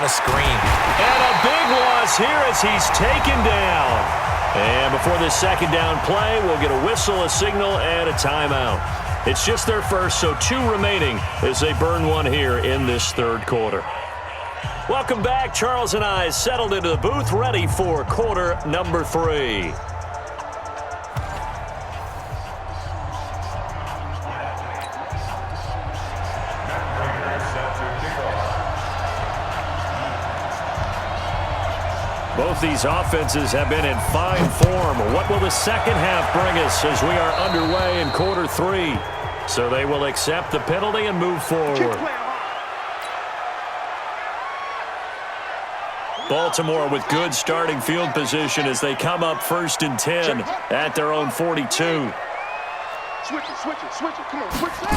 a screen. And a big loss here as he's taken down. And before this second down play, we'll get a whistle, a signal, and a timeout. It's just their first, so 2 remaining as they burn one here in this third quarter. Welcome back. Charles and I settled into the booth, ready for quarter number 3. Both these offenses have been in fine form. What will the second half bring us as we are underway in quarter 3? So they will accept the penalty and move forward. Baltimore with good starting field position as they come up 1st and 10 at their own 42. Switch it. Come on, switch it.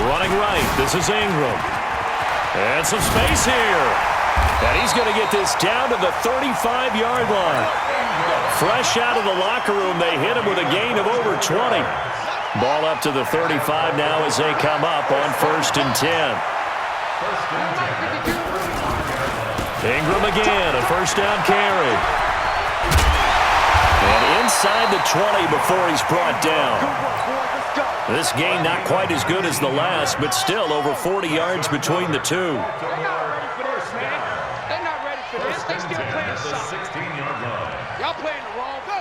Running right, this is Ingram. And some space here. And he's going to get this down to the 35-yard line. Fresh out of the locker room, they hit him with a gain of over 20. Ball up to the 35 now as they come up on 1st and 10. Ingram again, a first down carry. And inside the 20 before he's brought down. This game not quite as good as the last, but still over 40 yards between the two. They're not ready for this. They still playing soccer. Y'all playing the wrong. Go.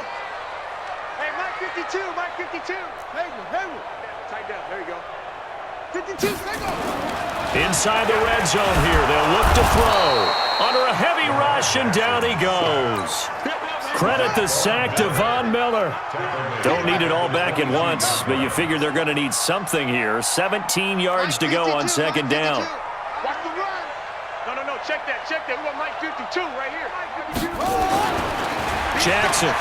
Hey, Mike 52. Hayward. Tight down. There you go. 52. There you go. Inside the red zone here. They'll look to throw. Under a heavy rush, and down he goes. Credit the sack to Von Miller. Don't need it all back at once, but you figure they're going to need something here. 17 yards to go on second down. Watch the run. No. Check that. We want Mike 52 right here. Jackson.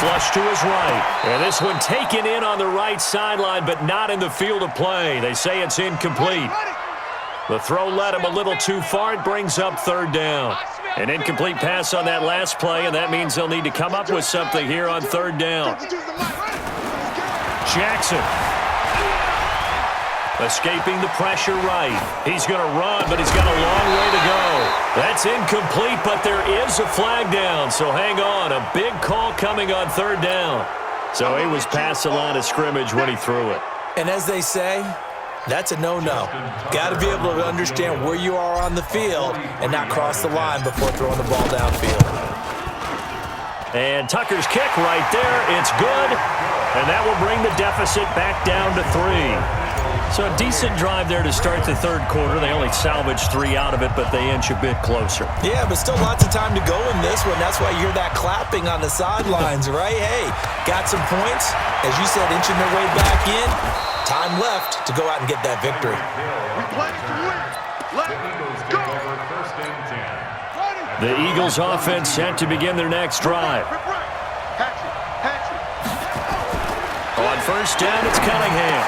Flush to his right. And this one taken in on the right sideline, but not in the field of play. They say it's incomplete. The throw led him a little too far. It brings up 3rd down. An incomplete pass on that last play, and that means they'll need to come up with something here on 3rd down. Jackson. Escaping the pressure right. He's going to run, but he's got a long way to go. That's incomplete, but there is a flag down, so hang on. A big call coming on 3rd down. So he was past the line of scrimmage when he threw it. And as they say, that's a no-no. Got to be able to understand where you are on the field and not cross the line before throwing the ball downfield. And Tucker's kick right there. It's good. And that will bring the deficit back down to 3. So a decent drive there to start the third quarter. They only salvaged 3 out of it, but they inch a bit closer. Yeah, but still lots of time to go in this one. That's why you hear that clapping on the sidelines, right? Hey, got some points. As you said, inching their way back in. Time left to go out and get that victory. The Eagles offense set to begin their next drive. On 1st down, it's Cunningham.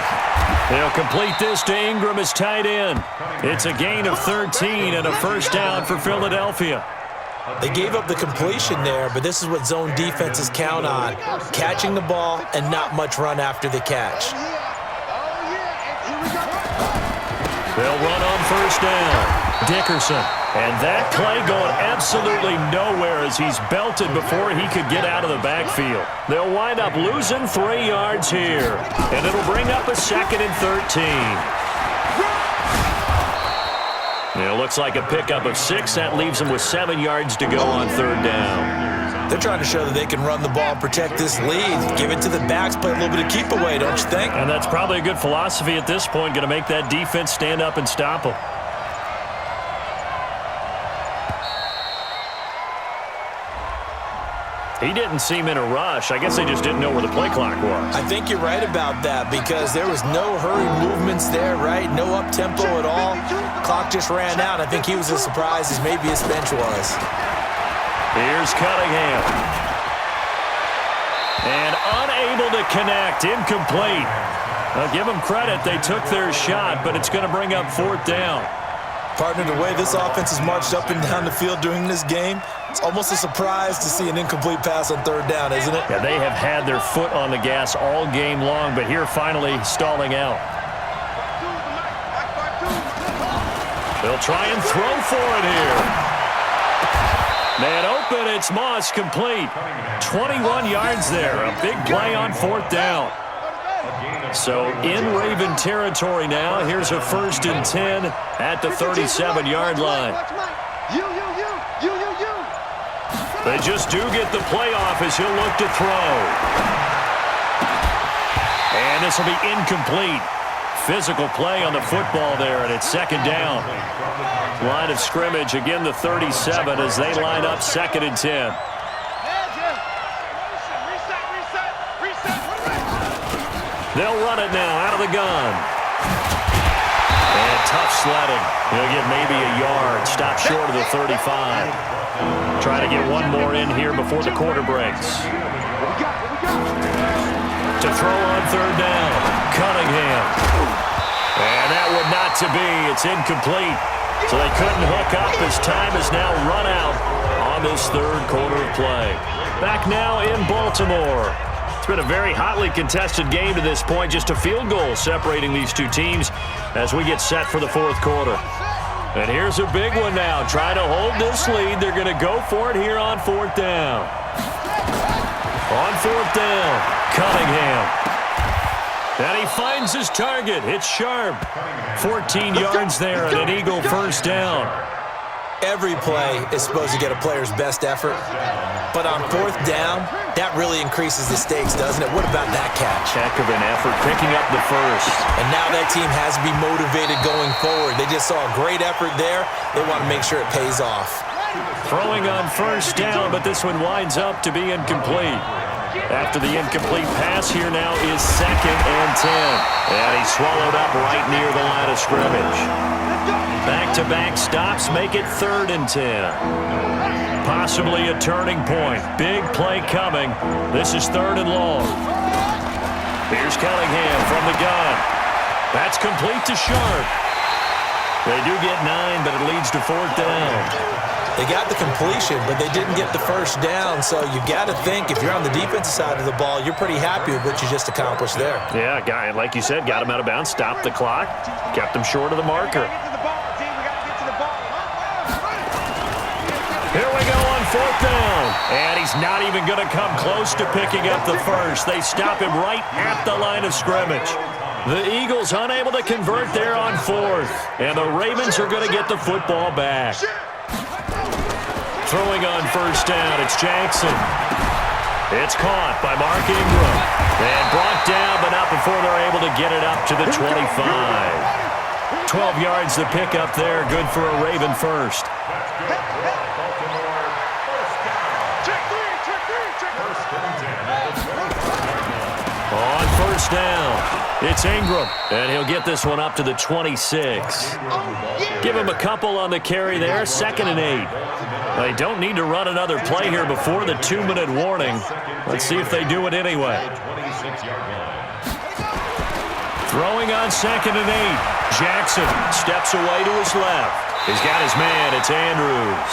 They'll complete this to Ingram as tight end. It's a gain of 13 and a first down for Philadelphia. They gave up the completion there, but this is what zone defenses count on. Catching the ball and not much run after the catch. They'll run on 1st down. Dickerson. And that play going absolutely nowhere as he's belted before he could get out of the backfield. They'll wind up losing 3 yards here. And it'll bring up a 2nd and 13. It looks like a pickup of 6. That leaves them with 7 yards to go on 3rd down. They're trying to show that they can run the ball and protect this lead. Give it to the backs, play a little bit of keep away, don't you think? And that's probably a good philosophy at this point. Going to make that defense stand up and stop them. He didn't seem in a rush. I guess they just didn't know where the play clock was. I think you're right about that because there was no hurried movements there, right? No up-tempo at all. Clock just ran out. I think he was as surprised as maybe his bench was. Here's Cunningham. And unable to connect. Incomplete. I'll give them credit. They took their shot, but it's going to bring up 4th down. Partner, the way this offense has marched up and down the field during this game, it's almost a surprise to see an incomplete pass on 3rd down, isn't it? Yeah, they have had their foot on the gas all game long, but here finally stalling out. They'll try and throw for it here. Man open, it's Moss, complete. 21 yards there, a big play on 4th down. So in Raven territory now. Here's a 1st and 10 at the 37-yard line. They just do get the play off as he'll look to throw. And this will be incomplete. Physical play on the football there, and it's 2nd down. Line of scrimmage, again the 37 as they line up 2nd and 10. They'll run it now out of the gun. And tough sledding. He'll get maybe a yard. Stop short of the 35. Try to get one more in here before the quarter breaks. To throw on 3rd down. Cunningham. And that would not to be. It's incomplete. So they couldn't hook up as time is now run out on this 3rd quarter of play. Back now in Baltimore. It's been a very hotly contested game to this point. Just a field goal separating these two teams as we get set for the 4th quarter. And here's a big one now. Trying to hold this lead. They're going to go for it here on 4th down. On 4th down, Cunningham. And he finds his target. It's sharp. 14 yards there and an Eagle 1st down. Every play is supposed to get a player's best effort. But on 4th down, that really increases the stakes, doesn't it? What about that catch? Heck of an effort picking up the 1st. And now that team has to be motivated going forward. They just saw a great effort there. They want to make sure it pays off. Throwing on 1st down, but this one winds up to be incomplete. After the incomplete pass, here now is 2nd and 10. And he's swallowed up right near the line of scrimmage. Back-to-back stops make it 3rd and 10. Possibly a turning point. Big play coming. This is 3rd and long. Here's Cunningham from the gun. That's complete to Sharp. They do get 9, but it leads to 4th down. They got the completion, but they didn't get the 1st down. So you got to think if you're on the defensive side of the ball, you're pretty happy with what you just accomplished there. Yeah, guy, like you said, got him out of bounds, stopped the clock, kept him short of the marker. Here we go on 4th down. And he's not even going to come close to picking up the 1st. They stop him right at the line of scrimmage. The Eagles unable to convert there on 4th. And the Ravens are going to get the football back. Throwing on 1st down, it's Jackson. It's caught by Mark Ingram. And brought down, but not before they're able to get it up to the 25. 12 yards to pick up there. Good for a Raven 1st. On 1st down, it's Ingram, and he'll get this one up to the 26. Give him a couple on the carry there, 2nd and 8. They don't need to run another play here before the 2-minute warning. Let's see if they do it anyway. Throwing on 2nd and 8. Jackson steps away to his left. He's got his man, it's Andrews.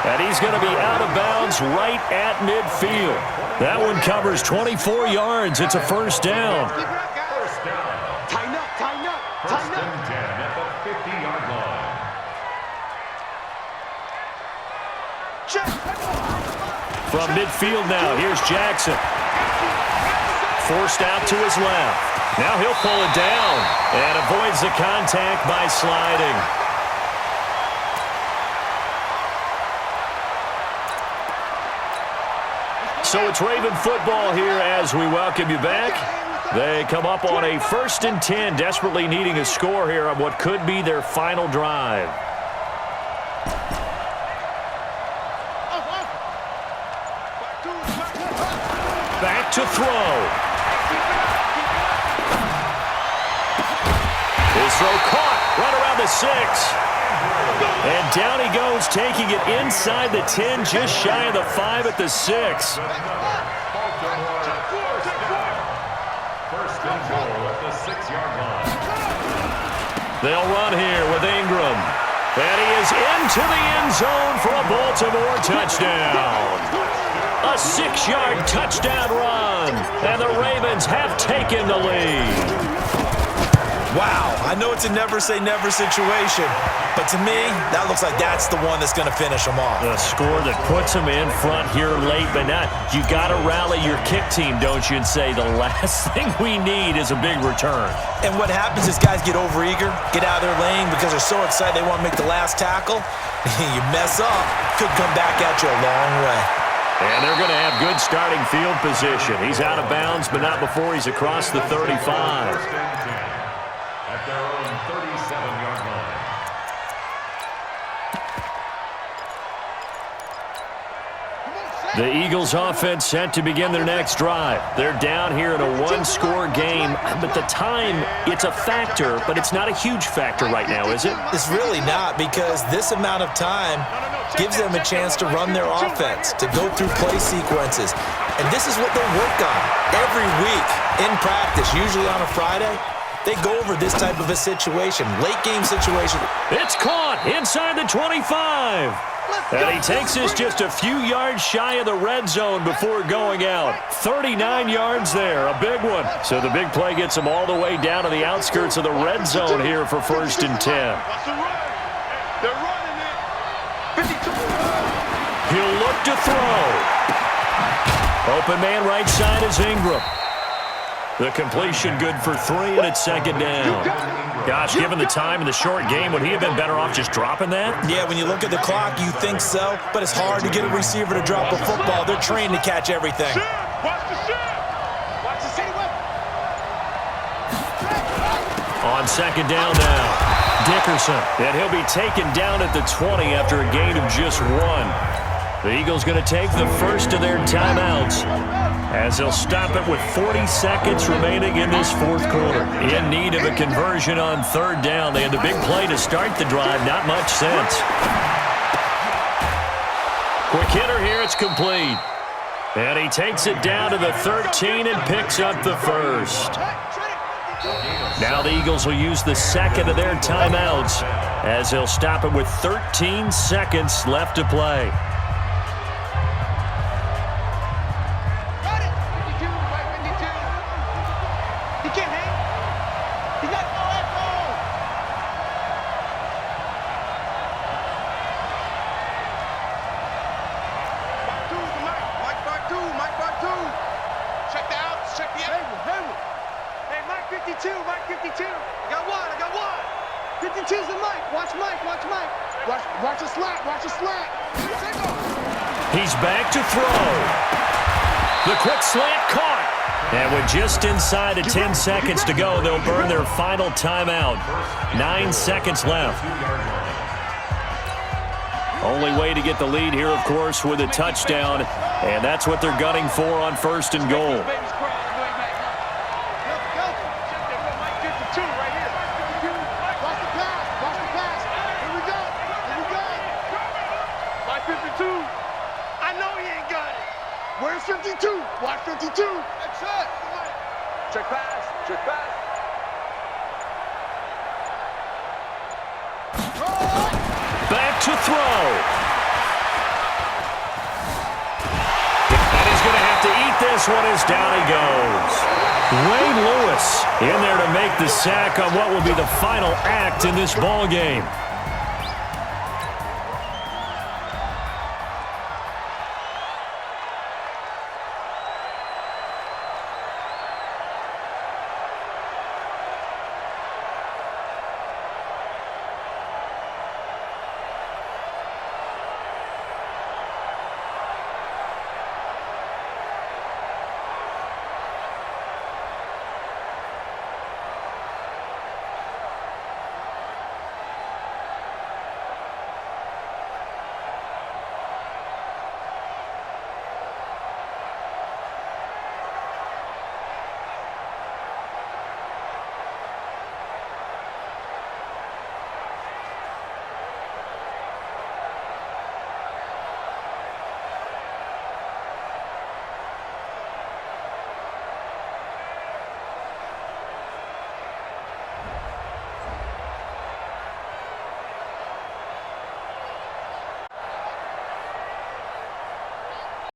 And he's going to be out of bounds right at midfield. That one covers 24 yards. It's a 1st down. Tighten up, tighten up, tighten up. 1st and 10 at the 50-yard line. From midfield now, here's Jackson. Forced out to his left. Now he'll pull it down and avoids the contact by sliding. So it's Raven football here as we welcome you back. They come up on a 1st and 10, desperately needing a score here on what could be their final drive. Back to throw. His throw caught right around the 6. And down he goes, taking it inside the 10, just shy of the 5 at the 6. 1st and goal at the 6-yard line. They'll run here with Ingram. And he is into the end zone for a Baltimore touchdown. A 6-yard touchdown run. And the Ravens have taken the lead. Wow, I know it's a never-say-never situation, but to me, that looks like that's the one that's going to finish them off. The score that puts them in front here late, but not. You got to rally your kick team, don't you, and say the last thing we need is a big return. And what happens is guys get overeager, get out of their lane because they're so excited they want to make the last tackle. You mess up, could come back at you a long way. And they're going to have good starting field position. He's out of bounds, but not before he's across the 35. At their own 37-yard line. The Eagles offense set to begin their next drive. They're down here in a one-score game, but the time, it's a factor, but it's not a huge factor right now, is it? It's really not, because this amount of time gives them a chance to run their offense, to go through play sequences. And this is what they work on every week in practice, usually on a Friday. They go over this type of a situation, late-game situation. It's caught inside the 25. And he takes us just a few yards shy of the red zone before going out. 39 yards there, a big one. So the big play gets him all the way down to the outskirts of the red zone here for 1st and 10. They're running it. 52. He'll look to throw. Open man right side is Ingram. The completion good for 3, and it's 2nd down. Gosh, given the time in the short game, would he have been better off just dropping that? Yeah, when you look at the clock, you think so, but it's hard to get a receiver to drop a football. They're trained to catch everything. Watch the shit. Watch the city whip. On 2nd down now, Dickerson. And he'll be taken down at the 20 after a gain of just 1. The Eagles going to take the first of their timeouts as they'll stop it with 40 seconds remaining in this 4th quarter. In need of a conversion on 3rd down. They had the big play to start the drive. Not much sense. Quick hitter here. It's complete. And he takes it down to the 13 and picks up the first. Now the Eagles will use the second of their timeouts as they'll stop it with 13 seconds left to play. He's back to throw. The quick slant caught. And with just inside of 10 seconds to go, they'll burn their final timeout. 9 seconds left. Only way to get the lead here, of course, with a touchdown. And that's what they're gunning for on 1st and goal. Where's 52? Watch 52. That's it. Check pass. Check pass. Back to throw. And he's going to have to eat this one as down he goes. Ray Lewis in there to make the sack on what will be the final act in this ball game.